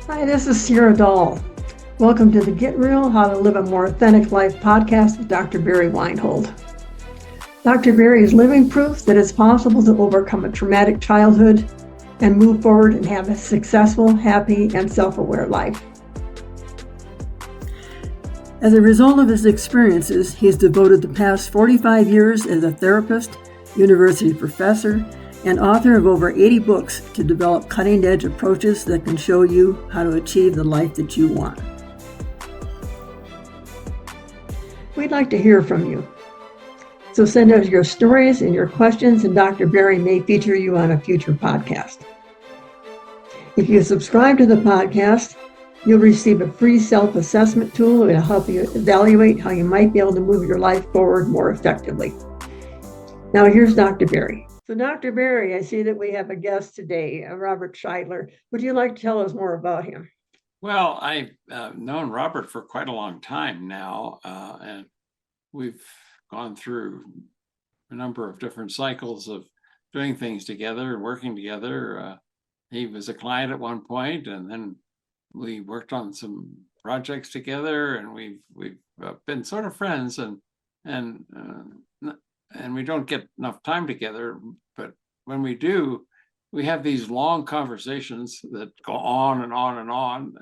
Hi, this is Sierra Dahl. Welcome to the Get Real, How to Live a More Authentic Life podcast with Dr. Barry Weinhold. Dr. Barry is living proof that it's possible to overcome a traumatic childhood and move forward and have a successful, happy, and self-aware life. As a result of his experiences, he has devoted the past 45 years as a therapist, university professor, and author of over 80 books to develop cutting-edge approaches that can show you how to achieve the life that you want. We'd like to hear from you. So send us your stories and your questions, and Dr. Barry may feature you on a future podcast. If you subscribe to the podcast, you'll receive a free self-assessment tool that will help you evaluate how you might be able to move your life forward more effectively. Now here's Dr. Barry. So Dr. Barry, I see that we have a guest today, Robert Scheidler. Would you like to tell us more about him? Well, I've known Robert for quite a long time now, and we've gone through a number of different cycles of doing things together and working together. He was a client at one point, and then we worked on some projects together, and we've been sort of friends, and we don't get enough time together, but when we do, we have these long conversations that go on and on and on,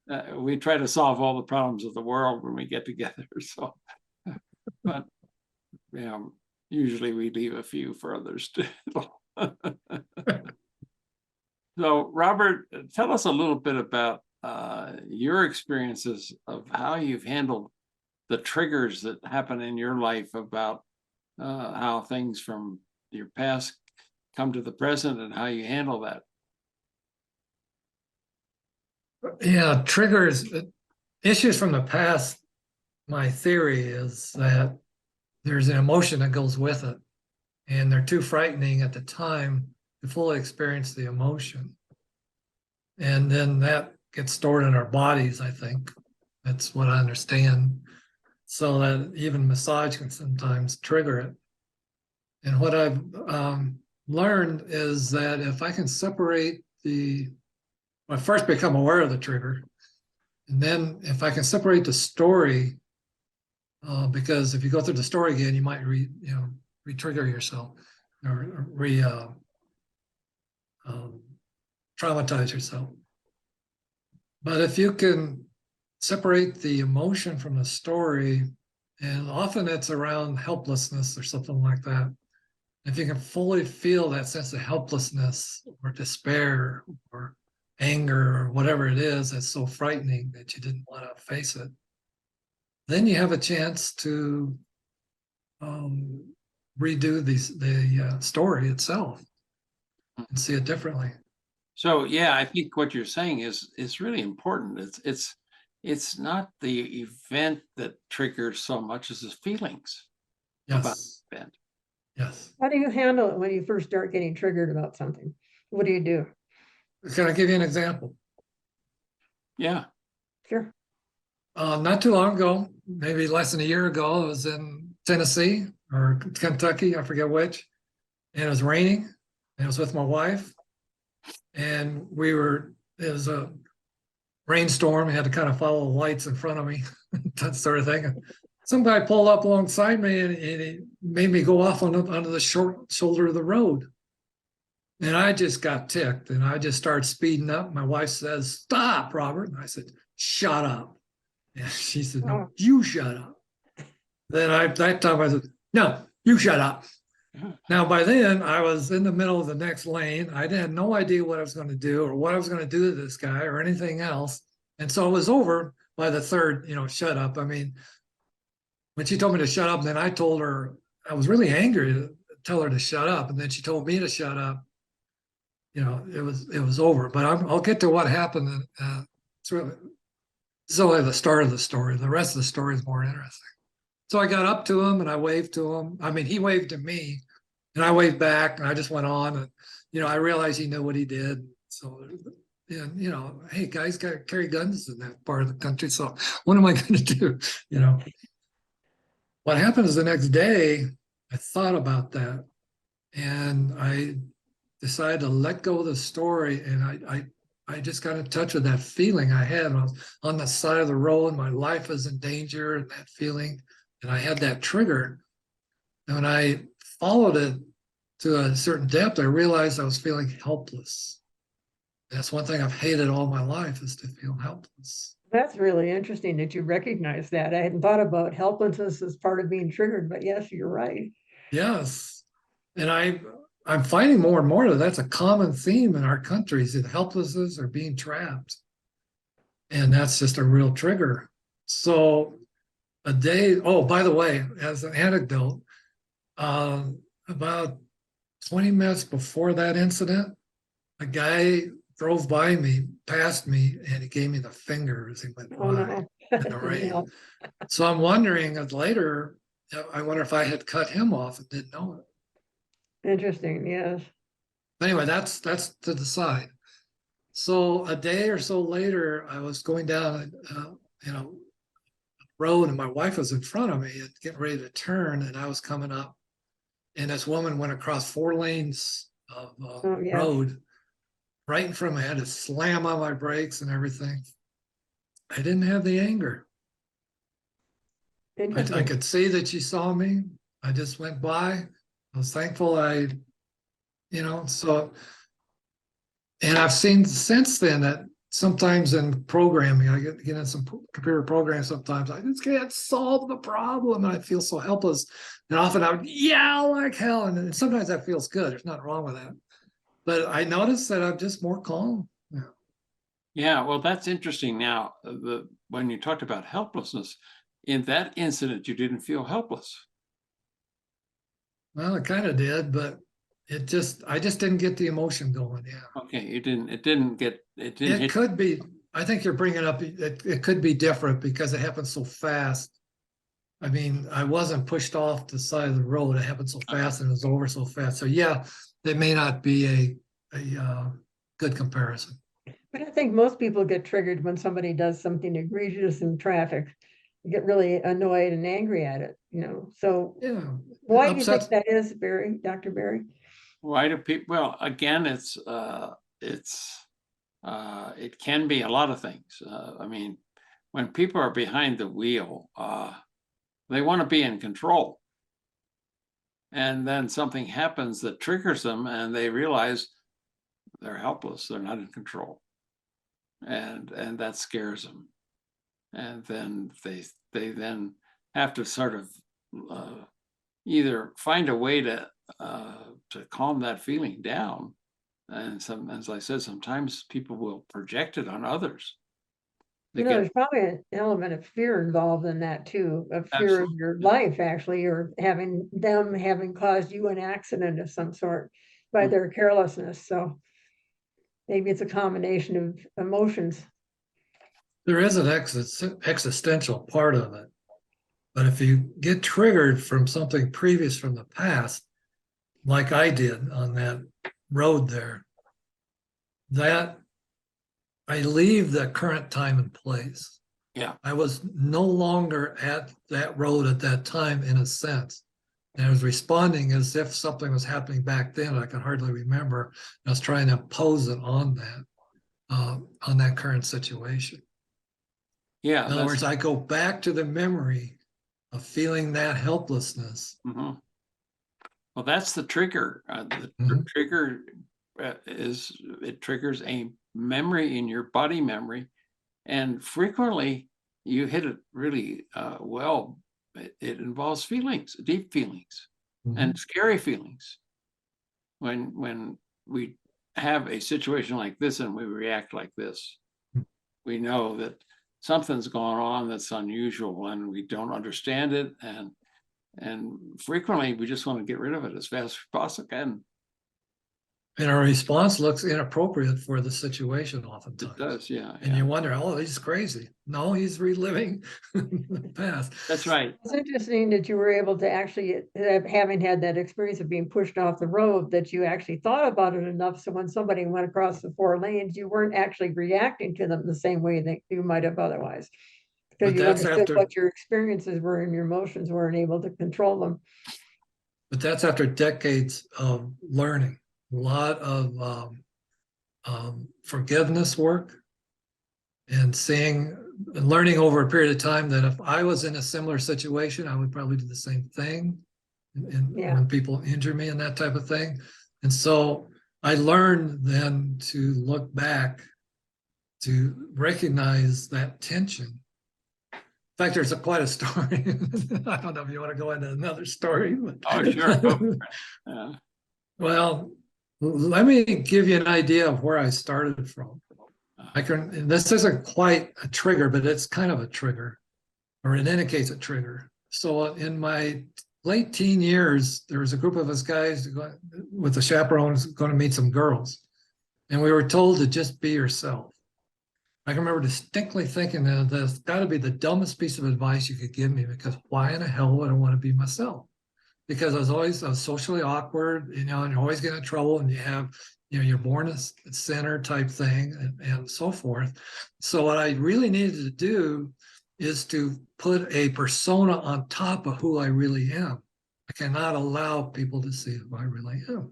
and we try to solve all the problems of the world when we get together. So, but usually we leave a few for others to. So, Robert, tell us a little bit about your experiences of how you've handled the triggers that happen in your life about how things from your past come to the present and how you handle that. Yeah, triggers, issues from the past. My theory is that there's an emotion that goes with it, and they're too frightening at the time to fully experience the emotion. And then that gets stored in our bodies, I think. That's what I understand. So that even massage can sometimes trigger it. And what I've learned is that if I can separate I first become aware of the trigger, and then if I can separate the story, because if you go through the story again, you might re-trigger yourself or traumatize yourself. But if you can separate the emotion from the story, and often it's around helplessness or something like that. If you can fully feel that sense of helplessness or despair or anger or whatever it is that's so frightening that you didn't want to face it, then you have a chance to redo the story itself and see it differently. So, yeah, I think what you're saying is really important. It's not the event that triggers so much as the feelings about the event. Yes. How do you handle it when you first start getting triggered about something? What do you do? Can I give you an example? Yeah. Sure. Not too long ago, maybe less than a year ago, I was in Tennessee or Kentucky, I forget which, and it was raining, and I was with my wife, and it was a rainstorm. I had to kind of follow the lights in front of me, that sort of thing. Some guy pulled up alongside me, and he made me go off onto the short shoulder of the road. And I just got ticked, and I just started speeding up. My wife says, "Stop, Robert." And I said, "Shut up." And she said, "No, you shut up." Then that time I said, "No, you shut up." Now, by then, I was in the middle of the next lane. I had no idea what I was going to do or what I was going to do to this guy or anything else. And so it was over by the third, shut up. I mean, when she told me to shut up, then I told her, I was really angry to tell her to shut up. And then she told me to shut up. It was over. But I'll get to what happened. It's only the start of the story. The rest of the story is more interesting. So I got up to him and I waved to him. I mean, he waved to me and I waved back, and I just went on. And, I realized he knew what he did. So, hey, guys got to carry guns in that part of the country. So what am I going to do? What happened is the next day, I thought about that, and I decided to let go of the story, and I I just got in touch with that feeling I had when I was on the side of the road, my life was in danger, and that feeling, and I had that trigger. And when I followed it to a certain depth, I realized I was feeling helpless. That's one thing I've hated all my life, is to feel helpless. That's really interesting that you recognize that. I hadn't thought about helplessness as part of being triggered, but yes, you're right. Yes. And I'm finding more and more that that's a common theme in our countries, that helplessness or being trapped. And that's just a real trigger. So oh, by the way, as an anecdote, about 20 minutes before that incident, a guy drove by me, passed me, and he gave me the finger as he went Oh, by no. in the rain. So I'm wondering later, I wonder if I had cut him off and didn't know it. Interesting, yes. Anyway, that's to the side. So a day or so later, I was going down, road, and my wife was in front of me and getting ready to turn, and I was coming up, and this woman went across 4 lanes of Yeah. road right in front of me. I had to slam on my brakes and everything. I didn't have the anger. I could see that she saw me. I just went by. I was thankful so, and I've seen since then that sometimes in programming, I get in some computer programs sometimes, I just can't solve the problem, and I feel so helpless. And often I would yell like hell, and sometimes that feels good. There's nothing wrong with that. But I noticed that I'm just more calm. Yeah, well, that's interesting. Now, when you talked about helplessness, in that incident, you didn't feel helpless. Well, it kind of did, but I just didn't get the emotion going. Yeah. Okay, it didn't It could be, I think you're bringing up, it could be different because it happened so fast. I mean, I wasn't pushed off the side of the road. It happened so fast and it was over so fast. So yeah, it may not be a good comparison. But I think most people get triggered when somebody does something egregious in traffic. You get really annoyed and angry at it, So Yeah. why do you think that is, Barry, Dr. Barry? Why do people, well, again, it can be a lot of things. I mean, when people are behind the wheel, they want to be in control. And then something happens that triggers them and they realize they're helpless, they're not in control. And that scares them. And then they then have to sort of either find a way to calm that feeling down. And as I said, sometimes people will project it on others. There's probably an element of fear involved in that too, of fear Absolutely. of your life, actually, or having caused you an accident of some sort by their carelessness. So maybe it's a combination of emotions. There is an existential part of it. But if you get triggered from something previous from the past, like I did on that road there, that I leave the current time and place. Yeah. I was no longer at that road at that time, in a sense. And I was responding as if something was happening back then. I can hardly remember. I was trying to impose it on that current situation. Yeah. In other words, I go back to the memory of feeling that helplessness. Mm-hmm. Well, that's the trigger. The trigger it triggers a memory in your body memory, and frequently you hit it really well. It involves feelings, deep feelings, and scary feelings. When we have a situation like this and we react like this, we know that something's going on that's unusual and we don't understand it, and frequently we just want to get rid of it as fast as possible can. And our response looks inappropriate for the situation oftentimes. It does, yeah. And you wonder, oh, he's crazy. No, he's reliving the past. That's right. It's interesting that you were able to actually, having had that experience of being pushed off the road, that you actually thought about it enough. So when somebody went across the 4 lanes, you weren't actually reacting to them the same way that you might have otherwise. Because you understood what your experiences were and your emotions were and able to control them. But that's after decades of learning. A lot of forgiveness work, and seeing and learning over a period of time that if I was in a similar situation, I would probably do the same thing. And Yeah. when people injure me and that type of thing. And so I learned then to look back to recognize that tension. In fact, there's quite a story. I don't know if you want to go into another story. But Oh, sure. Go for it. Yeah. well, let me give you an idea of where I started from. This isn't quite a trigger, but it's kind of a trigger, or it indicates a trigger. So in my late teen years, there was a group of us guys with the chaperones going to meet some girls. And we were told to just be yourself. I can remember distinctly thinking that that's got to be the dumbest piece of advice you could give me, because why in the hell would I want to be myself? Because I was socially awkward, and you're always getting in trouble, and you're born a sinner type thing, and so forth. So what I really needed to do is to put a persona on top of who I really am. I cannot allow people to see who I really am.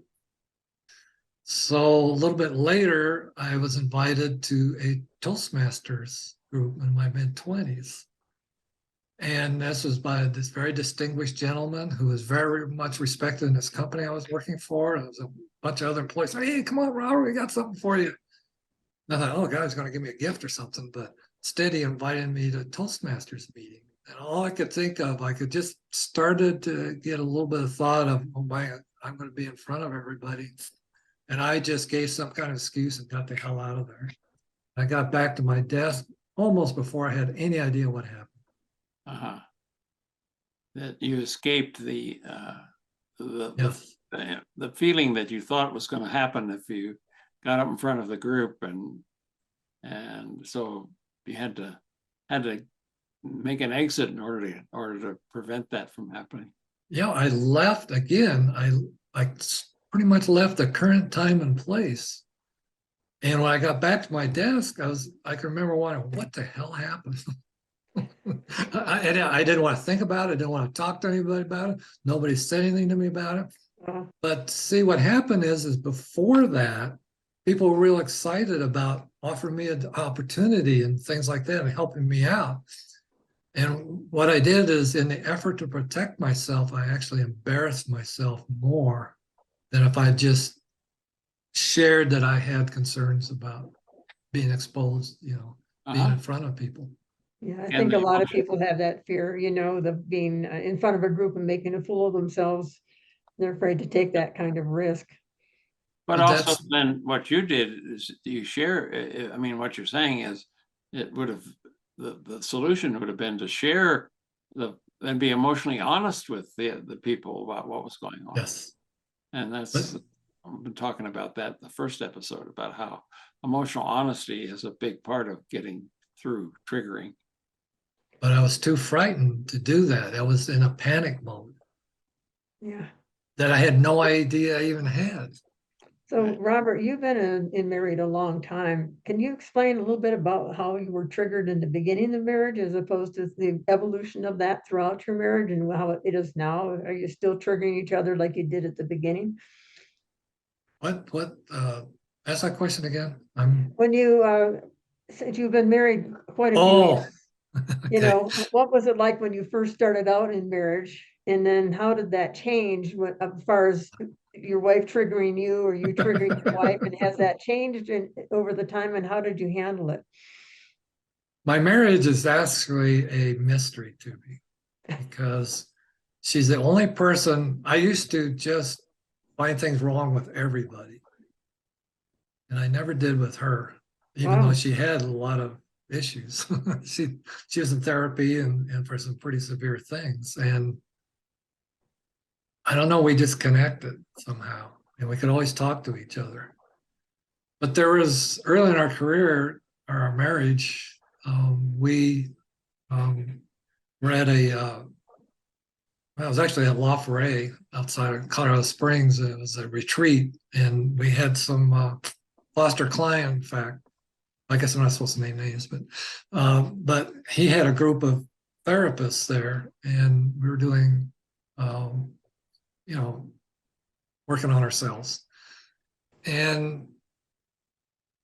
So a little bit later, I was invited to a Toastmasters group in my mid-20s. And this was by this very distinguished gentleman who was very much respected in this company I was working for. There was a bunch of other employees. Hey, come on, Robert, we got something for you. And I thought, oh, God's going to give me a gift or something. But instead, he invited me to a Toastmasters meeting. And all I could think of, I could just started to get a little bit of thought of, oh my, I'm going to be in front of everybody. And I just gave some kind of excuse and got the hell out of there. I got back to my desk almost before I had any idea what happened. Uh-huh. That you escaped Yes. the feeling that you thought was going to happen if you got up in front of the group, and so you had to make an exit in order to prevent that from happening. Yeah, I left again. I pretty much left the current time and place. And when I got back to my desk, I can remember wondering, what the hell happened? I didn't want to think about it. I didn't want to talk to anybody about it. Nobody said anything to me about it. But see, what happened is before that, people were real excited about offering me an opportunity and things like that and helping me out. And what I did is, in the effort to protect myself, I actually embarrassed myself more than if I just shared that I had concerns about being exposed, being in front of people. Yeah, I think a lot of people have that fear, the being in front of a group and making a fool of themselves. They're afraid to take that kind of risk. But also then what you did is you share, I mean, what you're saying is it would have, the solution would have been to share and be emotionally honest with the people about what was going on. Yes. And I've been talking about that in the first episode, about how emotional honesty is a big part of getting through triggering. But I was too frightened to do that. I was in a panic mode. Yeah. That I had no idea I even had. So, Robert, you've been in married a long time. Can you explain a little bit about how you were triggered in the beginning of marriage as opposed to the evolution of that throughout your marriage and how it is now? Are you still triggering each other like you did at the beginning? What, ask that question again. When you, since you've been married quite a few years, okay. What was it like when you first started out in marriage? And then how did that change as far as your wife triggering you or you triggering your wife? And has that changed over the time, and how did you handle it? My marriage is actually a mystery to me because she's the only person. I used to just find things wrong with everybody. And I never did with her, even though she had a lot of issues. she was in therapy and for some pretty severe things. And I don't know, we just connected somehow, and we could always talk to each other. But there was early in our career, or our marriage, we were at it was actually at La Foret outside of Colorado Springs. It was a retreat, and we had some foster client, in fact. I guess I'm not supposed to name names, but he had a group of therapists there, and we were doing working on ourselves. And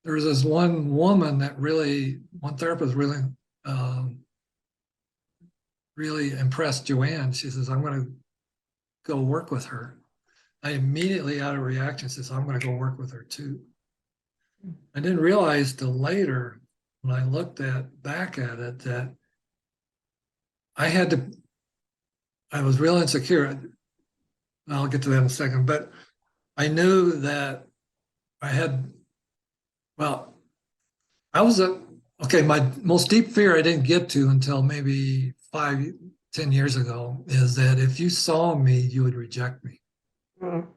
there was this one woman one therapist really impressed Joanne. She says, I'm going to go work with her. I immediately, out of reaction, says, I'm going to go work with her too. I didn't realize till later when I looked back at it that I was real insecure. I'll get to that in a second, but I knew that well, okay, my most deep fear I didn't get to until maybe 5-10 years ago is that if you saw me, you would reject me.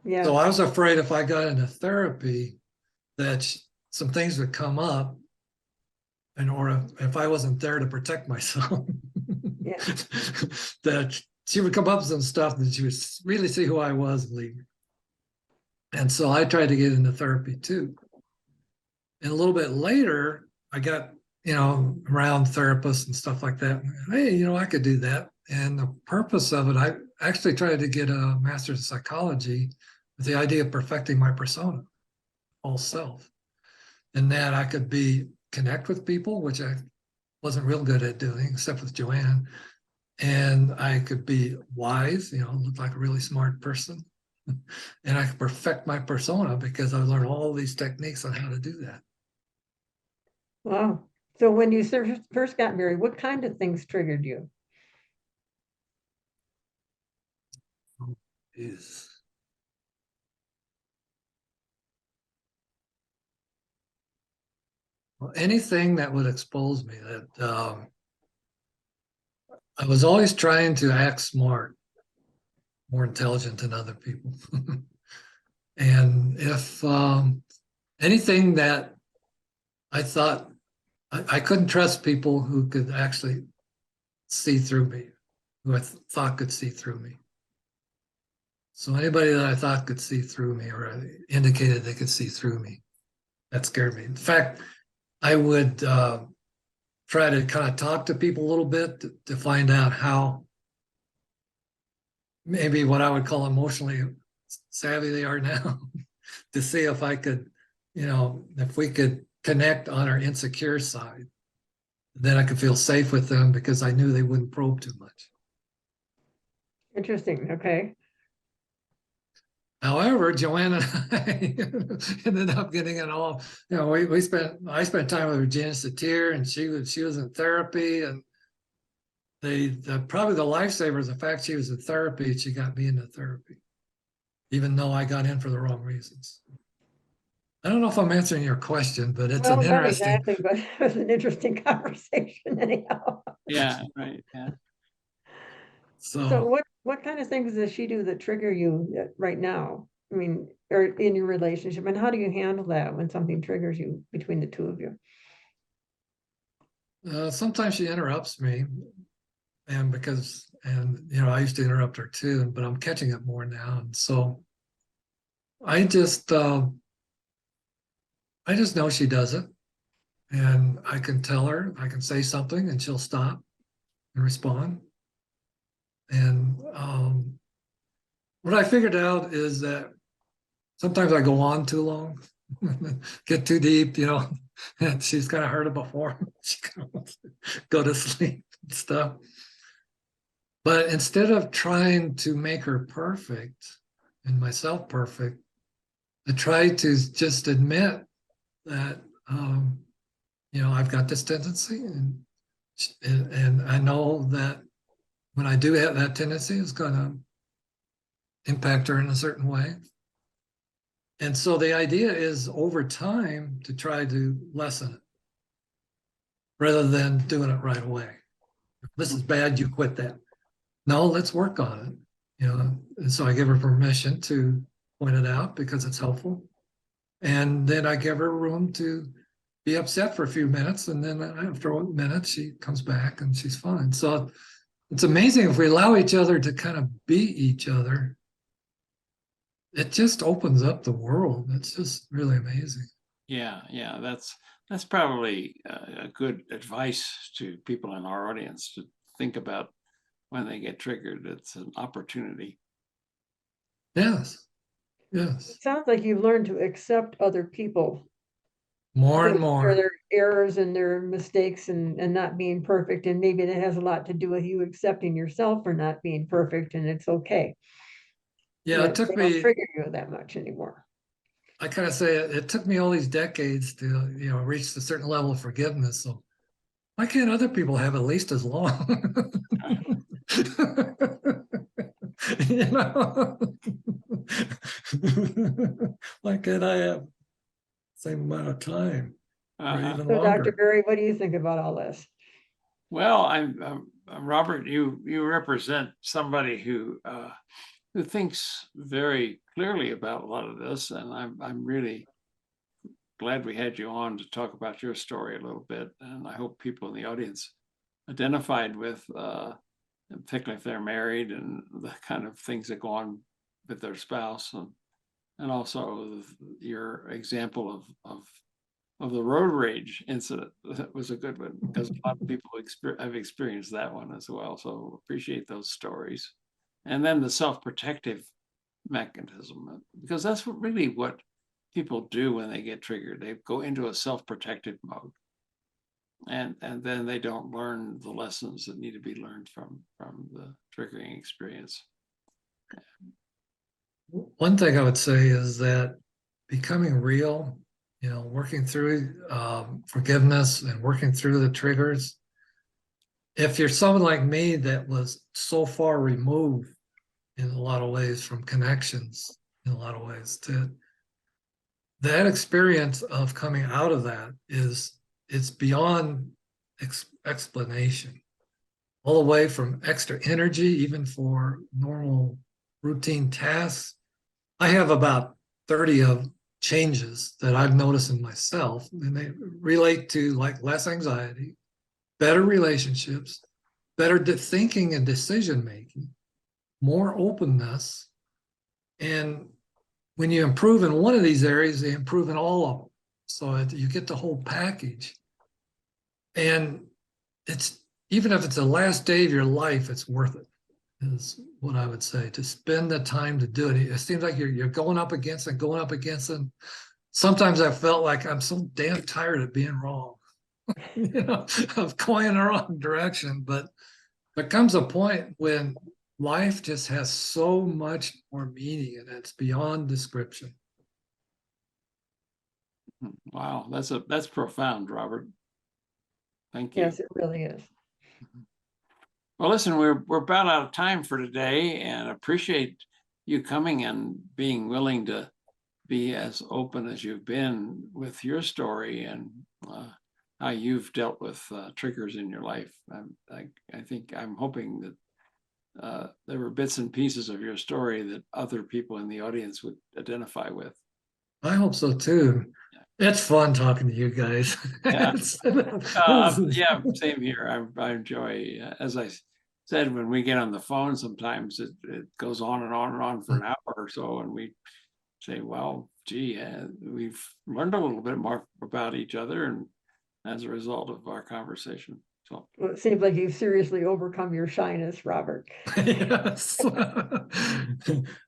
Yeah. So I was afraid if I got into therapy that some things would come up, or if I wasn't there to protect myself, Yeah. that she would come up with some stuff that she would really see who I was and leave. And so I tried to get into therapy too. And a little bit later, I got, around therapists and stuff like that. Hey, I could do that. And the purpose of it, I actually tried to get a master's of psychology with the idea of perfecting my persona, whole self. And that I could connect with people, which I wasn't real good at doing, except with Joanne. And I could be wise, look like a really smart person. And I could perfect my persona because I learned all these techniques on how to do that. Wow. So when you first got married, what kind of things triggered you? Is well, anything that would expose me that I was always trying to act smart, more intelligent than other people. And if anything that I thought I couldn't trust people who could actually see through me, who I thought could see through me. So anybody that I thought could see through me or indicated they could see through me, that scared me. In fact, I would try to kind of talk to people a little bit to find out how maybe what I would call emotionally savvy they are now, to see if I could, if we could connect on our insecure side, then I could feel safe with them because I knew they wouldn't probe too much. Interesting. Okay. However, Joanna and I ended up getting it all. I spent time with Virginia Satir, and she was in therapy, and probably the lifesaver is the fact she was in therapy and she got me into therapy, even though I got in for the wrong reasons. I don't know if I'm answering your question, but it's an Well, not interesting. exactly, but it was an interesting conversation anyhow. Yeah, right. Yeah. So So what kind of things does she do that trigger you right now? I mean, or in your relationship, and how do you handle that when something triggers you between the two of you? sometimes she interrupts me, and I used to interrupt her too, but I'm catching it more now, and so I just know she does it, and I can tell her, I can say something, and she'll stop and respond. And what I figured out is that sometimes I go on too long, get too deep, and she's kind of heard it before. She kind of wants to go to sleep and stuff. But instead of trying to make her perfect and myself perfect, I try to just admit that, I've got this tendency, and I know that when I do have that tendency, it's going to impact her in a certain way. And so the idea is over time to try to lessen it rather than doing it right away. This is bad, you quit that. No, let's work on it. And so I give her permission to point it out because it's helpful. And then I give her room to be upset for a few minutes. And then after a minute, she comes back and she's fine. So it's amazing if we allow each other to kind of be each other. It just opens up the world. It's just really amazing. Yeah, that's probably a good advice to people in our audience to think about when they get triggered. It's an opportunity. Yes. It sounds like you've learned to accept other people More and Things are more. their errors and their mistakes and not being perfect. And maybe that has a lot to do with you accepting yourself for not being perfect, and it's okay. Yeah, it They took don't me, trigger you that much anymore. I kind of say it took me all these decades to, reach a certain level of forgiveness. So why can't other people have at least as long? You know, why can't I have the same amount of time or Uh-huh. even So Dr. longer? Berry, what do you think about all this? Well, Robert, you represent somebody who thinks very clearly about a lot of this, and I'm really glad we had you on to talk about your story a little bit. And I hope people in the audience identified with, particularly if they're married, and the kind of things that go on with their spouse, and also your example of the road rage incident. That was a good one, because a lot of people have experienced that one as well. So appreciate those stories. And then the self-protective mechanism, because that's really what people do when they get triggered. They go into a self-protective mode, and then they don't learn the lessons that need to be learned from the triggering experience. One thing I would say is that becoming real, working through forgiveness and working through the triggers. If you're someone like me that was so far removed in a lot of ways from connections, in a lot of ways, that experience of coming out of that it's beyond explanation. All the way from extra energy, even for normal routine tasks. I have about 30 of changes that I've noticed in myself, and they relate to like less anxiety, better relationships, better thinking and decision making, more openness. And when you improve in one of these areas, they improve in all of them. So you get the whole package. And it's, even if it's the last day of your life, it's worth it, is what I would say, to spend the time to do it. It seems like you're going up against it, going up against it. Sometimes I felt like I'm so damn tired of being wrong, of going in the wrong direction. But there comes a point when life just has so much more meaning, and it's beyond description. Wow, that's profound, Robert. Thank you. Yes, it really is. Well, listen, we're about out of time for today, and appreciate you coming and being willing to be as open as you've been with your story, and how you've dealt with triggers in your life. I think I'm hoping that there were bits and pieces of your story that other people in the audience would identify with. I hope so too. It's fun talking to you guys. Yeah, yeah, same here. I enjoy, as I said, when we get on the phone, sometimes it goes on and on and on for an hour or so, and we say, well, gee, we've learned a little bit more about each other, and as a result of our conversation. So, well, it seems like you've seriously overcome your shyness, Robert. Yes. I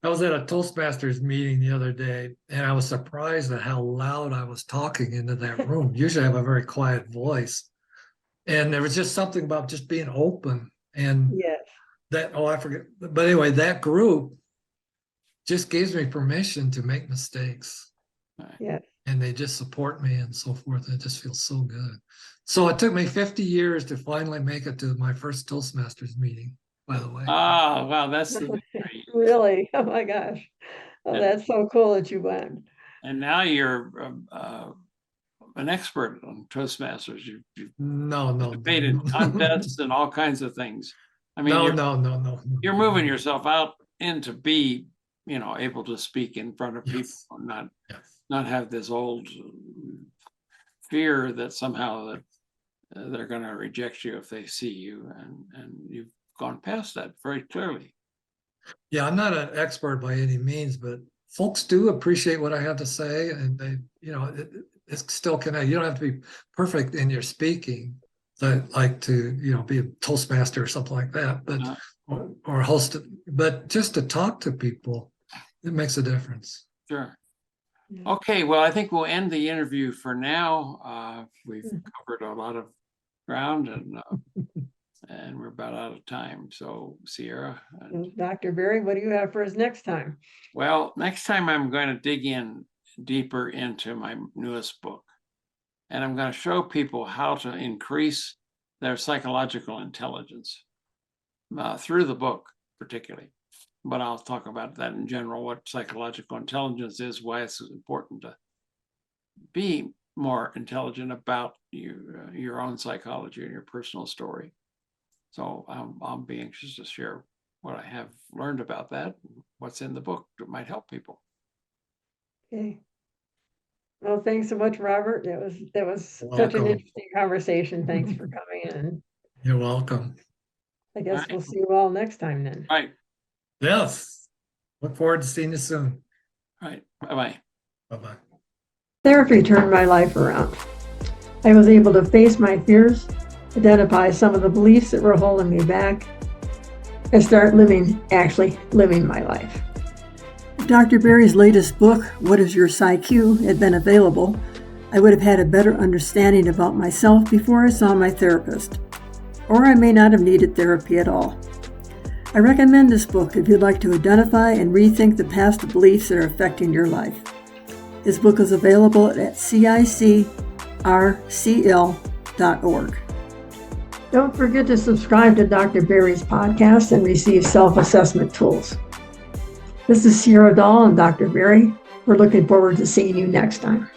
was at a Toastmasters meeting the other day, and I was surprised at how loud I was talking into that room. Usually I have a very quiet voice. And there was just something about just being open. And Yes. I forget. But anyway, that group just gives me permission to make mistakes. Yes. And they just support me and so forth. It just feels so good. So it took me 50 years to finally make it to my first Toastmasters meeting, by the way. oh, wow, that's the Really? Oh my gosh. Oh, that's so cool that you went. and now you're an expert on Toastmasters. You've No. participated in contests and all kinds of things. I mean, No. you're moving yourself out into be, able to speak in front of people, Yes. and Yes. not have this old fear that somehow that they're going to reject you if they see you, and you've gone past that very clearly. Yeah, I'm not an expert by any means, but folks do appreciate what I have to say, and they, it's still connected. You don't have to be perfect in your speaking, like to, be a Toastmaster or something like that, but or host it, but just to talk to people, it makes a difference. Sure. Okay, well, I think we'll end the interview for now. We've covered a lot of ground and we're about out of time. So Sierra. Dr. Berry, what do you have for us next time? Well, next time I'm going to dig in deeper into my newest book. And I'm going to show people how to increase their psychological intelligence through the book, particularly. But I'll talk about that in general, what psychological intelligence is, why it's important to be more intelligent about your own psychology and your personal story. So I'll be anxious to share what I have learned about that, what's in the book that might help people. Okay. Well, thanks so much, Robert. That was such an Welcome. interesting conversation. Thanks for coming in. You're welcome. I guess Right. we'll see you all next time then. Right. Yes. Look forward to seeing you soon. Right. Bye-bye. Bye-bye. Therapy turned my life around. I was able to face my fears, identify some of the beliefs that were holding me back, and start actually living my life. If Dr. Berry's latest book, What is Your PsyQ, had been available, I would have had a better understanding about myself before I saw my therapist. Or I may not have needed therapy at all. I recommend this book if you'd like to identify and rethink the past beliefs that are affecting your life. His book is available at cicrcl.org. Don't forget to subscribe to Dr. Berry's podcast and receive self-assessment tools. This is Sierra Dahl and Dr. Berry. We're looking forward to seeing you next time.